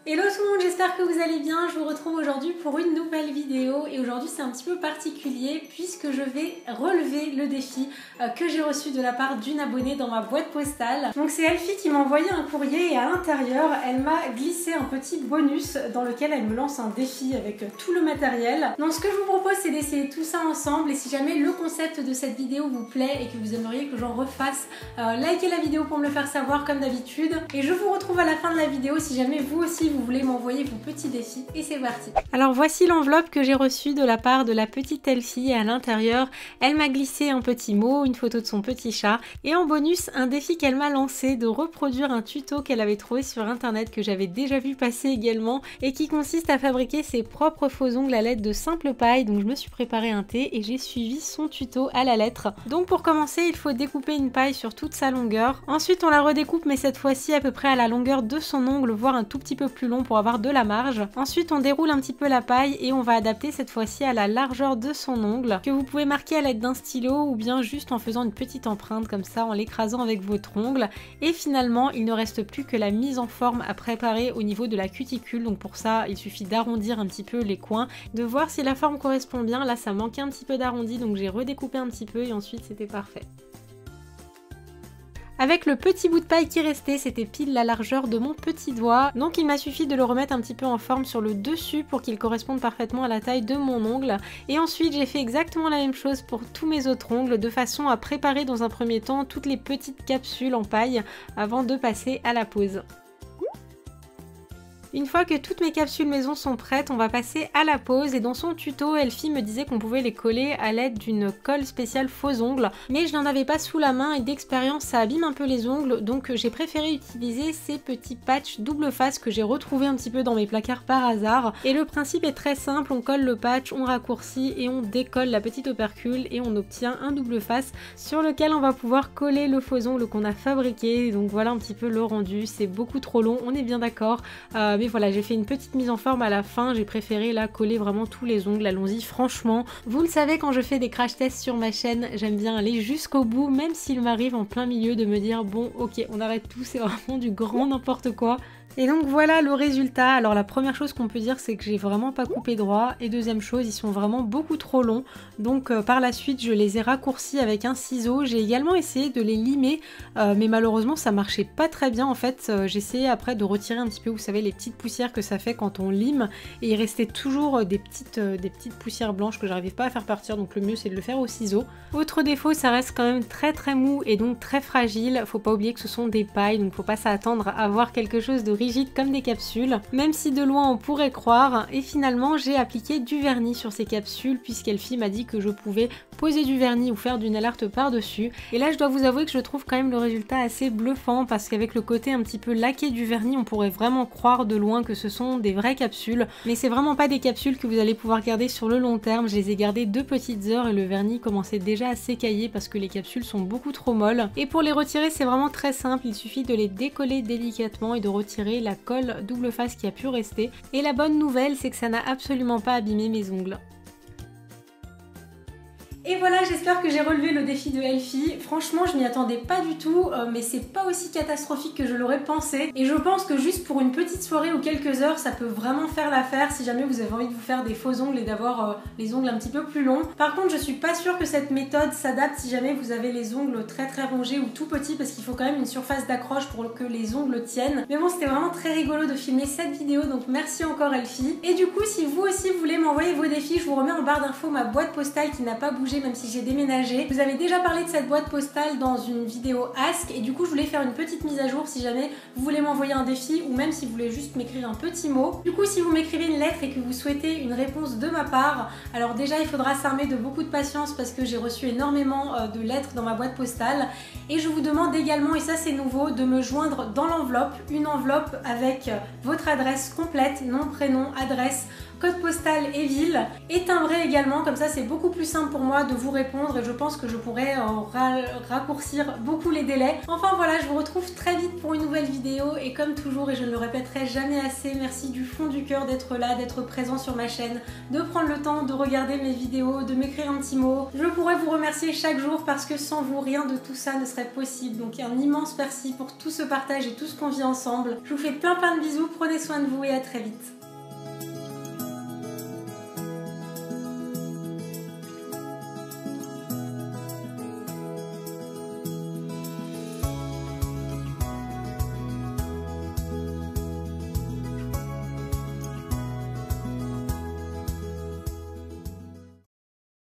Hello tout le monde, j'espère que vous allez bien. Je vous retrouve aujourd'hui pour une nouvelle vidéo et aujourd'hui c'est un petit peu particulier puisque je vais relever le défi que j'ai reçu de la part d'une abonnée dans ma boîte postale. Donc c'est Elfie qui m'a envoyé un courrier et à l'intérieur elle m'a glissé un petit bonus dans lequel elle me lance un défi avec tout le matériel. Donc ce que je vous propose c'est d'essayer tout ça ensemble et si jamais le concept de cette vidéo vous plaît et que vous aimeriez que j'en refasse, likez la vidéo pour me le faire savoir comme d'habitude et je vous retrouve à la fin de la vidéo si jamais vous aussi vous voulez m'envoyer vos petits défis et c'est parti. Alors voici l'enveloppe que j'ai reçue de la part de la petite Elfie et à l'intérieur elle m'a glissé un petit mot, une photo de son petit chat et en bonus un défi qu'elle m'a lancé de reproduire un tuto qu'elle avait trouvé sur internet que j'avais déjà vu passer également et qui consiste à fabriquer ses propres faux ongles à l'aide de simple paille. Donc je me suis préparé un thé et j'ai suivi son tuto à la lettre. Donc pour commencer il faut découper une paille sur toute sa longueur, ensuite on la redécoupe mais cette fois-ci à peu près à la longueur de son ongle, voire un tout petit peu plus long pour avoir de la marge. Ensuite on déroule un petit peu la paille et on va adapter cette fois-ci à la largeur de son ongle que vous pouvez marquer à l'aide d'un stylo ou bien juste en faisant une petite empreinte comme ça en l'écrasant avec votre ongle et finalement il ne reste plus que la mise en forme à préparer au niveau de la cuticule. Donc pour ça il suffit d'arrondir un petit peu les coins, de voir si la forme correspond bien. Là ça manquait un petit peu d'arrondi donc j'ai redécoupé un petit peu et ensuite c'était parfait. Avec le petit bout de paille qui restait, c'était pile la largeur de mon petit doigt. Donc il m'a suffi de le remettre un petit peu en forme sur le dessus pour qu'il corresponde parfaitement à la taille de mon ongle. Et ensuite j'ai fait exactement la même chose pour tous mes autres ongles de façon à préparer dans un premier temps toutes les petites capsules en paille avant de passer à la pose. Une fois que toutes mes capsules maison sont prêtes, on va passer à la pose et dans son tuto, Elfie me disait qu'on pouvait les coller à l'aide d'une colle spéciale faux ongles, mais je n'en avais pas sous la main et d'expérience ça abîme un peu les ongles, donc j'ai préféré utiliser ces petits patchs double face que j'ai retrouvés un petit peu dans mes placards par hasard. Et le principe est très simple, on colle le patch, on raccourcit et on décolle la petite opercule et on obtient un double face sur lequel on va pouvoir coller le faux ongle qu'on a fabriqué. Donc voilà un petit peu le rendu, c'est beaucoup trop long, on est bien d'accord. Mais voilà, j'ai fait une petite mise en forme à la fin, j'ai préféré là coller vraiment tous les ongles, allons-y franchement. Vous le savez, quand je fais des crash tests sur ma chaîne, j'aime bien aller jusqu'au bout, même s'il m'arrive en plein milieu de me dire bon ok on arrête tout, c'est vraiment du grand n'importe quoi. Et donc voilà le résultat. Alors la première chose qu'on peut dire c'est que j'ai vraiment pas coupé droit et deuxième chose ils sont vraiment beaucoup trop longs donc par la suite je les ai raccourcis avec un ciseau. J'ai également essayé de les limer mais malheureusement ça marchait pas très bien en fait. J'ai essayé après de retirer un petit peu, vous savez, les petites poussières que ça fait quand on lime et il restait toujours des petites poussières blanches que j'arrivais pas à faire partir, donc le mieux c'est de le faire au ciseau. Autre défaut, ça reste quand même très mou et donc très fragile. Faut pas oublier que ce sont des pailles donc faut pas s'attendre à avoir quelque chose de rigide comme des capsules, même si de loin on pourrait croire. Et finalement j'ai appliqué du vernis sur ces capsules puisqu'Elfie m'a dit que je pouvais poser du vernis ou faire du nail art par dessus. Et là je dois vous avouer que je trouve quand même le résultat assez bluffant parce qu'avec le côté un petit peu laqué du vernis on pourrait vraiment croire de loin que ce sont des vraies capsules, mais c'est vraiment pas des capsules que vous allez pouvoir garder sur le long terme. Je les ai gardées 2 petites heures et le vernis commençait déjà à s'écailler parce que les capsules sont beaucoup trop molles. Et pour les retirer c'est vraiment très simple, il suffit de les décoller délicatement et de retirer la colle double face qui a pu rester. Et la bonne nouvelle c'est que ça n'a absolument pas abîmé mes ongles. Et voilà, j'espère que j'ai relevé le défi de Elfie. Franchement, je m'y attendais pas du tout, mais c'est pas aussi catastrophique que je l'aurais pensé. Et je pense que juste pour une petite soirée ou quelques heures, ça peut vraiment faire l'affaire si jamais vous avez envie de vous faire des faux ongles et d'avoir les ongles un petit peu plus longs. Par contre, je suis pas sûre que cette méthode s'adapte si jamais vous avez les ongles très rongés ou tout petits parce qu'il faut quand même une surface d'accroche pour que les ongles tiennent. Mais bon, c'était vraiment très rigolo de filmer cette vidéo, donc merci encore Elfie. Et du coup, si vous aussi vous voulez m'envoyer vos défis, je vous remets en barre d'infos ma boîte postale qui n'a pas bougé même si j'ai déménagé. Vous avez déjà parlé de cette boîte postale dans une vidéo Ask et du coup je voulais faire une petite mise à jour si jamais vous voulez m'envoyer un défi ou même si vous voulez juste m'écrire un petit mot. Du coup si vous m'écrivez une lettre et que vous souhaitez une réponse de ma part, alors déjà il faudra s'armer de beaucoup de patience parce que j'ai reçu énormément de lettres dans ma boîte postale et je vous demande également, et ça c'est nouveau, de me joindre dans l'enveloppe, une enveloppe avec votre adresse complète, nom, prénom, adresse, code postal et ville, et timbré également, comme ça c'est beaucoup plus simple pour moi de vous répondre et je pense que je pourrais raccourcir beaucoup les délais. Enfin voilà, je vous retrouve très vite pour une nouvelle vidéo et comme toujours, et je ne le répéterai jamais assez, merci du fond du cœur d'être là, d'être présent sur ma chaîne, de prendre le temps de regarder mes vidéos, de m'écrire un petit mot. Je pourrais vous remercier chaque jour parce que sans vous, rien de tout ça ne serait possible. Donc un immense merci pour tout ce partage et tout ce qu'on vit ensemble. Je vous fais plein de bisous, prenez soin de vous et à très vite.